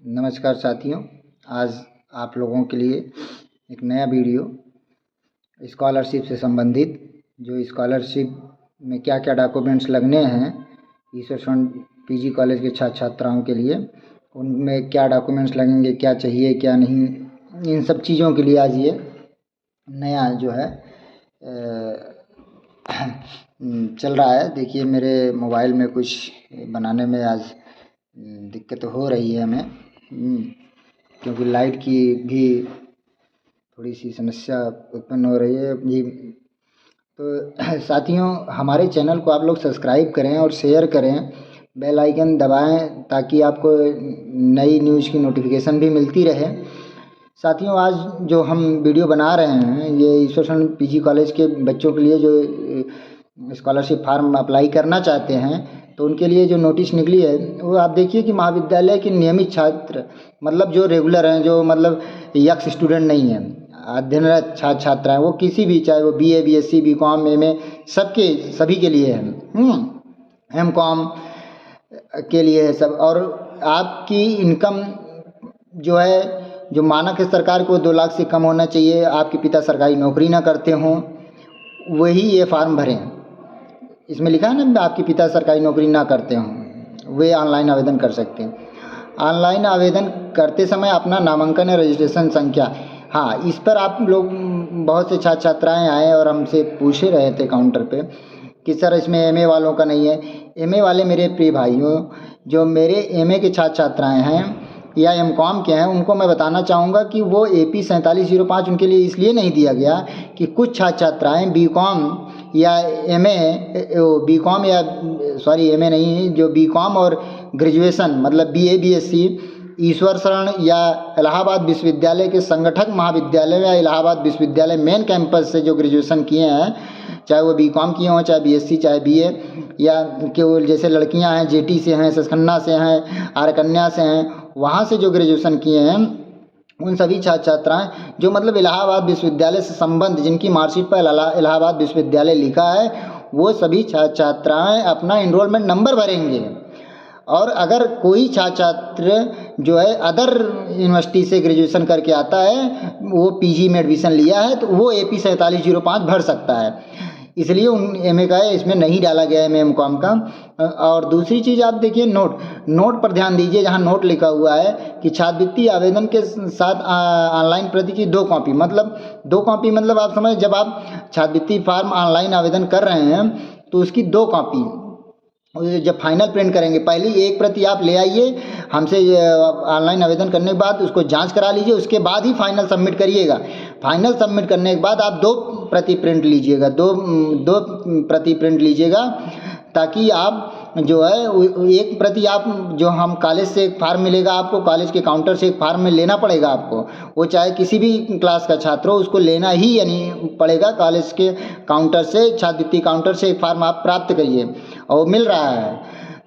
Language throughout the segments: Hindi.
नमस्कार साथियों, आज आप लोगों के लिए एक नया वीडियो स्कॉलरशिप से संबंधित, जो स्कॉलरशिप में क्या क्या डॉक्यूमेंट्स लगने हैं ईश्वर पीजी कॉलेज के छात्र छात्राओं के लिए, उनमें क्या डॉक्यूमेंट्स लगेंगे, क्या चाहिए क्या नहीं, इन सब चीज़ों के लिए आज ये नया जो है चल रहा है। देखिए, मेरे मोबाइल में कुछ बनाने में आज दिक्कत हो रही है हमें, क्योंकि लाइट की भी थोड़ी सी समस्या उत्पन्न हो रही है जी। तो साथियों, हमारे चैनल को आप लोग सब्सक्राइब करें और शेयर करें, बेल आइकन दबाएं ताकि आपको नई न्यूज़ की नोटिफिकेशन भी मिलती रहे। साथियों, आज जो हम वीडियो बना रहे हैं ये ईश्वर पीजी कॉलेज के बच्चों के लिए जो स्कॉलरशिप फार्म अप्लाई करना चाहते हैं, तो उनके लिए जो नोटिस निकली है वो आप देखिए कि महाविद्यालय के नियमित छात्र, मतलब जो रेगुलर हैं, जो मतलब यक्स स्टूडेंट नहीं हैं, अध्ययनरत छात्र छात्राएँ, वो किसी भी, चाहे वो बीए बीएससी बीकॉम एमए, सभी के लिए है, एमकॉम के लिए है सब। और आपकी इनकम जो है, जो मानक है सरकार को 2 लाख से कम होना चाहिए, आपके पिता सरकारी नौकरी ना करते हों, वही ये फार्म भरें। इसमें लिखा है ना, आपके पिता सरकारी नौकरी ना करते हों, वे ऑनलाइन आवेदन कर सकते हैं। ऑनलाइन आवेदन करते समय अपना नामांकन या रजिस्ट्रेशन संख्या, हाँ, इस पर आप लोग बहुत से छात्र छात्राएँ आए और हमसे पूछ रहे थे काउंटर पे कि सर इसमें एमए वालों का नहीं है। एमए वाले मेरे प्रिय भाइयों, जो मेरे एमए के छात्र छात्राएँ हैं या एमकॉम के हैं, उनको मैं बताना चाहूँगा कि वो AP 4705 उनके लिए इसलिए नहीं दिया गया कि कुछ छात्र छात्राएँ बीकॉम या एमए, बीकॉम या सॉरी एमए नहीं, जो बीकॉम और ग्रेजुएशन मतलब बीए बीएससी ईश्वर शरण या इलाहाबाद विश्वविद्यालय के संगठक महाविद्यालय या इलाहाबाद विश्वविद्यालय मेन कैंपस से जो ग्रेजुएशन किए हैं, चाहे वो बीकॉम किए हों, चाहे बीएससी, चाहे बीए, या केवल जैसे लड़कियां हैं जेटी से हैं, सचखन्ना से हैं, आरकन्या से हैं, वहाँ से जो ग्रेजुएशन किए हैं, उन सभी छात्र छात्राएँ जो मतलब इलाहाबाद विश्वविद्यालय से संबंध, जिनकी मार्कशीट पर इलाहाबाद विश्वविद्यालय लिखा है, वो सभी छात्र छात्राएँ अपना इनरोलमेंट नंबर भरेंगे। और अगर कोई छात्र जो है अदर यूनिवर्सिटी से ग्रेजुएशन करके आता है, वो पीजी में एडमिशन लिया है, तो वो AP 4705 भर सकता है। इसलिए उन एमए का इसमें नहीं डाला गया है, एमकॉम का। और दूसरी चीज़ आप देखिए, नोट पर ध्यान दीजिए, जहाँ नोट लिखा हुआ है कि छात्रवृत्ति आवेदन के साथ ऑनलाइन प्रति की 2 कॉपी, मतलब 2 कॉपी मतलब आप समझ, जब आप छात्रवृत्ति फार्म ऑनलाइन आवेदन कर रहे हैं तो उसकी 2 कॉपी जब फाइनल प्रिंट करेंगे, पहली 1 प्रति आप ले आइए हमसे, ऑनलाइन आवेदन करने के बाद उसको जांच करा लीजिए, उसके बाद ही फाइनल सबमिट करिएगा। फाइनल सबमिट करने के बाद आप 2 प्रति प्रिंट लीजिएगा, 2 प्रति प्रिंट लीजिएगा, ताकि आप जो है 1 प्रति आप, जो हम कॉलेज से एक फार्म मिलेगा आपको, कॉलेज के काउंटर से एक फार्म में लेना पड़ेगा आपको, वो चाहे किसी भी क्लास का छात्र हो, उसको लेना ही यानी पड़ेगा। कॉलेज के काउंटर से, छात्रवृत्ति काउंटर से एक फार्म आप प्राप्त करिए और मिल रहा है,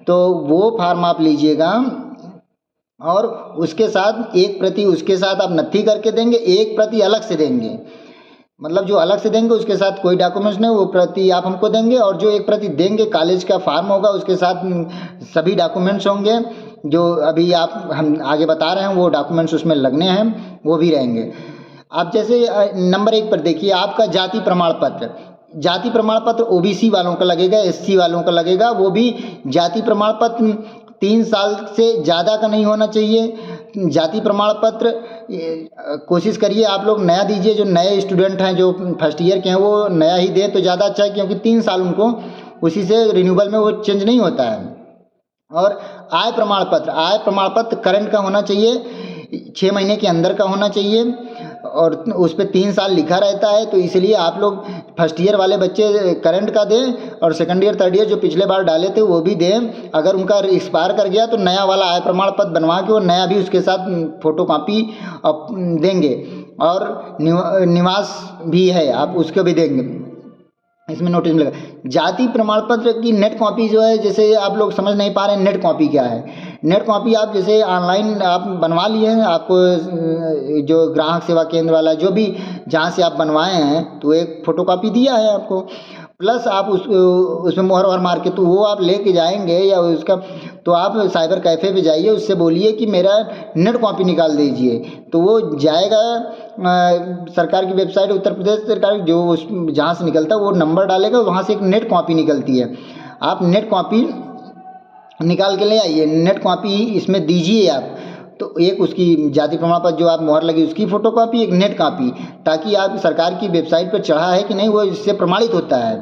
तो वो फार्म आप लीजिएगा। और उसके साथ 1 प्रति उसके साथ आप नत्थी करके देंगे, 1 प्रति अलग से देंगे, मतलब जो अलग से देंगे उसके साथ कोई डॉक्यूमेंट्स नहीं, वो प्रति आप हमको देंगे। और जो 1 प्रति देंगे, कॉलेज का फार्म होगा, उसके साथ सभी डॉक्यूमेंट्स होंगे जो अभी हम आगे बता रहे हैं, वो डॉक्यूमेंट्स उसमें लगने हैं, वो भी रहेंगे। आप जैसे नंबर 1 पर देखिए, आपका जाति प्रमाण पत्र, जाति प्रमाण पत्र OBC वालों का लगेगा, SC वालों का लगेगा। वो भी जाति प्रमाण पत्र 3 साल से ज़्यादा का नहीं होना चाहिए। जाति प्रमाण पत्र कोशिश करिए आप लोग नया दीजिए, जो नए स्टूडेंट हैं, जो फर्स्ट ईयर के हैं, वो नया ही दें तो ज़्यादा अच्छा है, क्योंकि 3 साल उनको उसी से रिन्यूअल में वो चेंज नहीं होता है। और आय प्रमाण पत्र करंट का होना चाहिए, 6 महीने के अंदर का होना चाहिए, और उस पर 3 साल लिखा रहता है। तो इसलिए आप लोग फर्स्ट ईयर वाले बच्चे करंट का दें, और सेकंड ईयर थर्ड ईयर जो पिछले बार डाले थे वो भी दें। अगर उनका एक्सपायर कर गया तो नया वाला आय प्रमाण पत्र बनवा के वो नया भी उसके साथ फोटोकॉपी देंगे। और निवास भी है, आप उसको भी देंगे, इसमें नोटिस मिलेगा। जाति प्रमाण पत्र की नेट कॉपी जो है, जैसे आप लोग समझ नहीं पा रहे हैं नेट कॉपी क्या है। नेट कॉपी आप जैसे ऑनलाइन आप बनवा लिए हैं, आपको जो ग्राहक सेवा केंद्र वाला, जो भी जहाँ से आप बनवाए हैं, तो एक फ़ोटोकॉपी दिया है आपको, प्लस आप उसमें मोहर वोहर मार के, तो वो आप लेके जाएंगे या उसका, तो आप साइबर कैफ़े पे जाइए, उससे बोलिए कि मेरा नेट कॉपी निकाल दीजिए, तो वो जाएगा सरकार की वेबसाइट, उत्तर प्रदेश सरकार जो उस जहाँ से निकलता है वो नंबर डालेगा, वहाँ से एक नेट कॉपी निकलती है, आप नेट कॉपी निकाल के ले आइए, नेट कॉपी इसमें दीजिए आप। तो एक उसकी जाति प्रमाण पत्र जो आप मोहर लगी उसकी फ़ोटो कॉपी, एक नेट कॉपी, ताकि आप सरकार की वेबसाइट पर चढ़ा है कि नहीं वो इससे प्रमाणित होता है,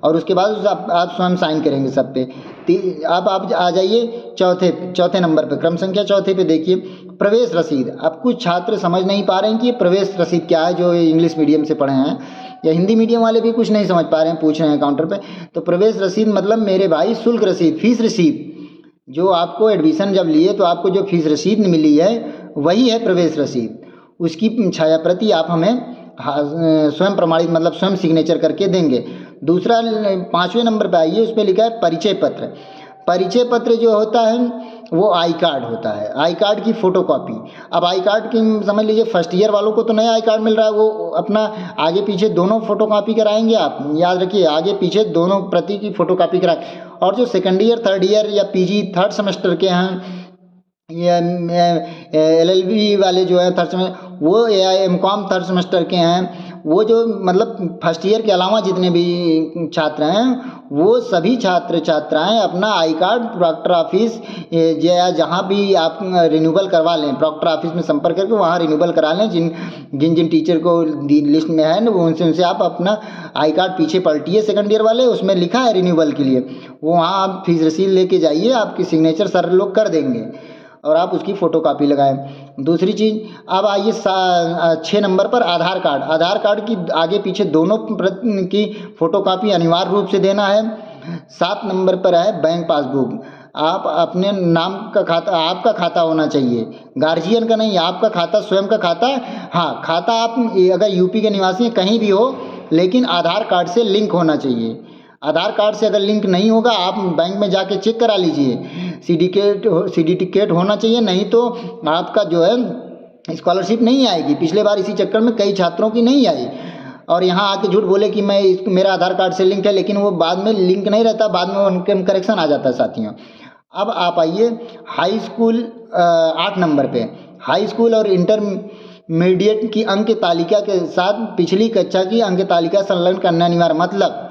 और उसके बाद उस आप स्वयं साइन करेंगे सब पे। अब आप आ जाइए चौथे नंबर पे, क्रम संख्या चौथे पे देखिए, प्रवेश रसीद। अब कुछ छात्र समझ नहीं पा रहे हैं कि ये प्रवेश रसीद क्या है, जो इंग्लिश मीडियम से पढ़े हैं या हिंदी मीडियम वाले भी कुछ नहीं समझ पा रहे हैं, पूछ रहे हैं काउंटर पे। तो प्रवेश रसीद मतलब मेरे भाई शुल्क रसीद, फीस रसीद, जो आपको एडमिशन जब लिए तो आपको जो फीस रसीद मिली है वही है प्रवेश रसीद। उसकी छाया प्रति आप हमें स्वयं प्रमाणित मतलब स्वयं सिग्नेचर करके देंगे। दूसरा 5वें नंबर पे आइए, उस पर लिखा है परिचय पत्र। परिचय पत्र जो होता है वो आई कार्ड होता है, आई कार्ड की फ़ोटो कॉपी। अब आई कार्ड की समझ लीजिए फर्स्ट ईयर वालों को तो नया आई कार्ड मिल रहा है, वो अपना आगे पीछे दोनों फ़ोटो कॉपी कराएंगे, आप याद रखिए आगे पीछे दोनों प्रति की फ़ोटो कॉपी कराएं। और जो सेकेंड ईयर थर्ड ईयर या पीजी थर्ड सेमेस्टर के हैं या एलएलबी वाले जो है थर्ड सेमेस्टर, वो या एमकॉम थर्ड सेमेस्टर के हैं, वो जो मतलब फर्स्ट ईयर के अलावा जितने भी छात्र हैं वो सभी छात्र छात्राएं अपना आई कार्ड प्रॉक्टर ऑफिस या जहाँ भी आप रिन्यूअल करवा लें, प्रॉक्टर ऑफिस में संपर्क करके वहाँ रिन्यूअल करा लें। जिन जिन टीचर को लिस्ट में है ना वो उनसे आप अपना आई कार्ड पीछे पलटिए, सेकंड ईयर वाले उसमें लिखा है रिन्यूअल के लिए, वो वहाँ आप फीस रसीद लेके जाइए, आपकी सिग्नेचर सर लोग कर देंगे और आप उसकी फ़ोटो कापी लगाएं। दूसरी चीज़, अब आइए 6 नंबर पर आधार कार्ड। आधार कार्ड की आगे पीछे दोनों की फ़ोटो कापी अनिवार्य रूप से देना है। 7 नंबर पर है बैंक पासबुक। आप अपने नाम का खाता, आपका खाता होना चाहिए, गार्जियन का नहीं, आपका खाता, स्वयं का खाता। हाँ, खाता आप अगर यूपी के निवासी हैं कहीं भी हो, लेकिन आधार कार्ड से लिंक होना चाहिए। आधार कार्ड से अगर लिंक नहीं होगा आप बैंक में जाके चेक करा लीजिए, सीडी टिकट होना चाहिए, नहीं तो आपका जो है स्कॉलरशिप नहीं आएगी। पिछले बार इसी चक्कर में कई छात्रों की नहीं आई और यहाँ आके झूठ बोले कि मेरा आधार कार्ड से लिंक है, लेकिन वो बाद में लिंक नहीं रहता, बाद में उनके करेक्शन आ जाता है साथियों। अब आप आइए हाई स्कूल 8 नंबर पे, हाई स्कूल और इंटरमीडिएट की अंक तालिका के साथ पिछली कक्षा की अंक तालिका संलग्न करना अनिवार्य। मतलब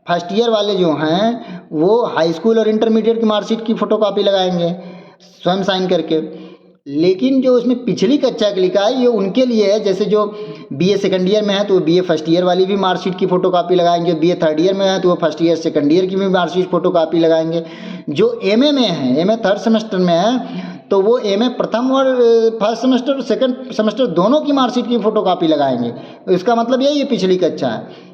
फर्स्ट ईयर वाले जो हैं वो हाई स्कूल और इंटरमीडिएट की मार्कशीट की फ़ोटोकॉपी लगाएंगे स्वयं साइन करके, लेकिन जो उसमें पिछली कक्षा के लिखा है ये उनके लिए है। जैसे जो बीए सेकंड ईयर में है तो वो बीए फर्स्ट ईयर वाली भी मार्कशीट की फ़ोटोकॉपी लगाएंगे, बीए थर्ड ईयर में है तो वो फर्स्ट ईयर सेकंड ईयर की भी मार्कशीट फ़ोटोकॉपी लगाएंगे। जो एमए में है, एमए थर्ड सेमेस्टर में है तो वो एमए प्रथम और फर्स्ट सेमेस्टर और सेकंड सेमेस्टर दोनों की मार्कशीट की फ़ोटोकॉपी लगाएंगे। इसका मतलब यही है पिछली कक्षा है।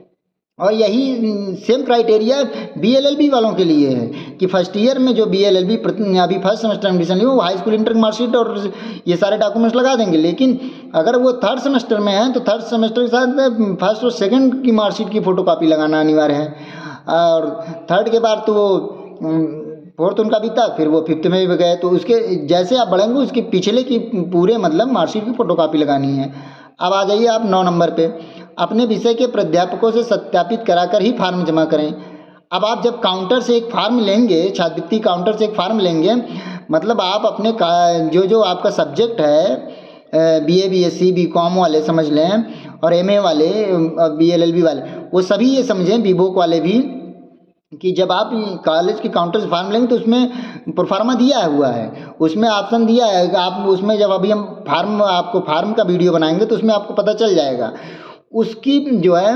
और यही सेम क्राइटेरिया बीएलएलबी वालों के लिए है कि फर्स्ट ईयर में जो बीएलएलबी अभी फर्स्ट सेमेस्टर में एडमिशन लिए वो हाई स्कूल इंटर मार्कशीट और ये सारे डॉक्यूमेंट्स लगा देंगे, लेकिन अगर वो थर्ड सेमेस्टर में है तो थर्ड सेमेस्टर के साथ फर्स्ट और सेकंड की मार्कशीट की फ़ोटोकॉपी लगाना अनिवार्य है। और थर्ड के बाद तो वो फोर्थ उनका बीता, फिर वो फिफ्थ में भी गए तो उसके जैसे आप बढ़ेंगे उसके पिछले की पूरे मतलब मार्कशीट की फ़ोटोकॉपी लगानी है। अब आ जाइए आप 9 नंबर पे, अपने विषय के प्राध्यापकों से सत्यापित कराकर ही फार्म जमा करें। अब आप जब काउंटर से एक फार्म लेंगे, छात्रवृत्ति काउंटर से एक फार्म लेंगे, मतलब आप अपने जो आपका सब्जेक्ट है बीए बीएससी बीकॉम वाले समझ लें और एमए वाले बीएलएलबी वाले, वो सभी ये समझें, बीवोक वाले भी, कि जब आप कॉलेज के काउंटर से फार्म लेंगे तो उसमें प्रोफार्मा दिया हुआ है, उसमें ऑप्शन दिया है कि आप उसमें जब अभी हम आपको फार्म का वीडियो बनाएंगे तो उसमें आपको पता चल जाएगा। उसकी जो है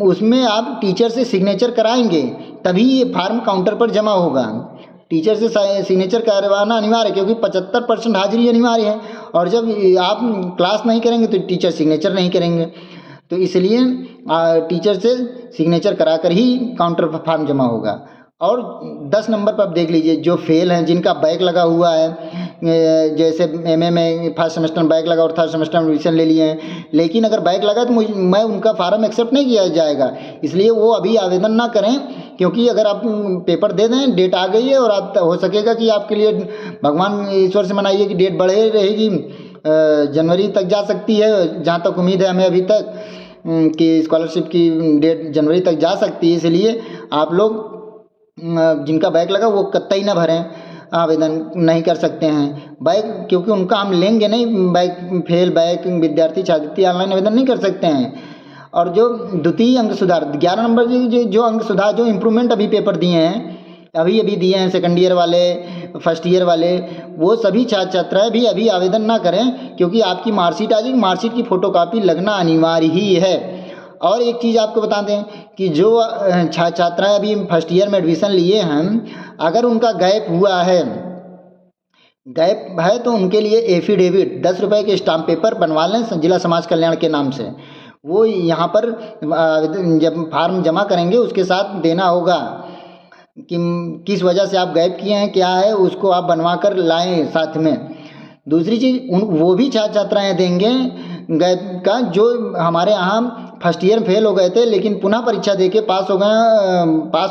उसमें आप टीचर से सिग्नेचर कराएंगे तभी ये फार्म काउंटर पर जमा होगा। टीचर से सिग्नेचर करवाना अनिवार्य है क्योंकि 75% हाजिरी अनिवार्य है, और जब आप क्लास नहीं करेंगे तो टीचर सिग्नेचर नहीं करेंगे, तो इसलिए टीचर से सिग्नेचर कराकर ही काउंटर पर फॉर्म जमा होगा। और 10 नंबर पर आप देख लीजिए, जो फेल हैं, जिनका बैक लगा हुआ है, जैसे एमए में फर्स्ट सेमेस्टर में बैक लगा और थर्ड सेमेस्टर में एडमिशन ले लिए हैं, लेकिन अगर बैक लगा तो मैं उनका फार्म एक्सेप्ट नहीं किया जाएगा, इसलिए वो अभी आवेदन ना करें, क्योंकि अगर आप पेपर दे दें, डेट आ गई है और आप हो सकेगा कि आपके लिए भगवान ईश्वर से मनाइए कि डेट बढ़े रहेगी, जनवरी तक जा सकती है, जहाँ तक उम्मीद है हमें अभी तक, कि स्कॉलरशिप की डेट जनवरी तक जा सकती है, इसलिए आप लोग जिनका बैक लगा वो कतई ना भरें, आवेदन नहीं कर सकते हैं बैक, क्योंकि उनका हम लेंगे नहीं। बैक फेल बैक विद्यार्थी छात्रवृत्ति ऑनलाइन आवेदन नहीं कर सकते हैं। और जो द्वितीय अंक सुधार 11 नंबर जो अंक सुधार जो इम्प्रूवमेंट अभी पेपर दिए हैं, अभी दिए हैं, सेकंड ईयर वाले, फर्स्ट ईयर वाले, वो सभी छात्र छात्राएँ भी अभी आवेदन ना करें, क्योंकि आपकी मार्कशीट आ जाएगी, मार्कशीट की फ़ोटोकॉपी लगना अनिवार्य ही है। और एक चीज़ आपको बता दें कि जो छात्र छात्राएँ अभी फर्स्ट ईयर में एडमिशन लिए हैं, अगर उनका गैप हुआ है, तो उनके लिए एफिडेविट 10 रुपये के स्टाम्प पेपर बनवा लें जिला समाज कल्याण के नाम से। वो यहाँ पर जब फार्म जमा करेंगे उसके साथ देना होगा कि किस वजह से आप गैप किए हैं, क्या है, उसको आप बनवा कर लाएँ साथ में। दूसरी चीज़ वो भी छात्र छात्राएँ देंगे गैप का जो हमारे यहाँ फर्स्ट ईयर फेल हो गए थे, लेकिन पुनः परीक्षा दे के पास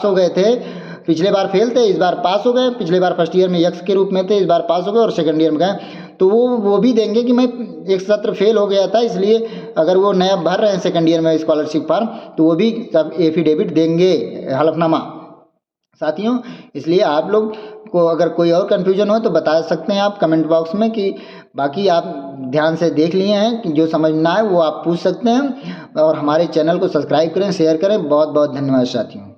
हो गए थे। पिछले बार फेल थे, इस बार पास हो गए। पिछले बार फर्स्ट ईयर में यक्स के रूप में थे, इस बार पास हो गए और सेकंड ईयर में गए। तो वो भी देंगे कि मैं एक सत्र फेल हो गया था, इसलिए अगर वो नया भर रहे हैं सेकंड ईयर में स्कॉलरशिप फॉर्म, तो वो भी सब एफिडेविट देंगे, हलफनामा साथियों। इसलिए आप लोग को अगर कोई और कन्फ्यूजन हो तो बता सकते हैं आप कमेंट बॉक्स में, कि बाकी आप ध्यान से देख लिए हैं, कि जो समझना है वो आप पूछ सकते हैं। और हमारे चैनल को सब्सक्राइब करें, शेयर करें। बहुत बहुत धन्यवाद साथियों।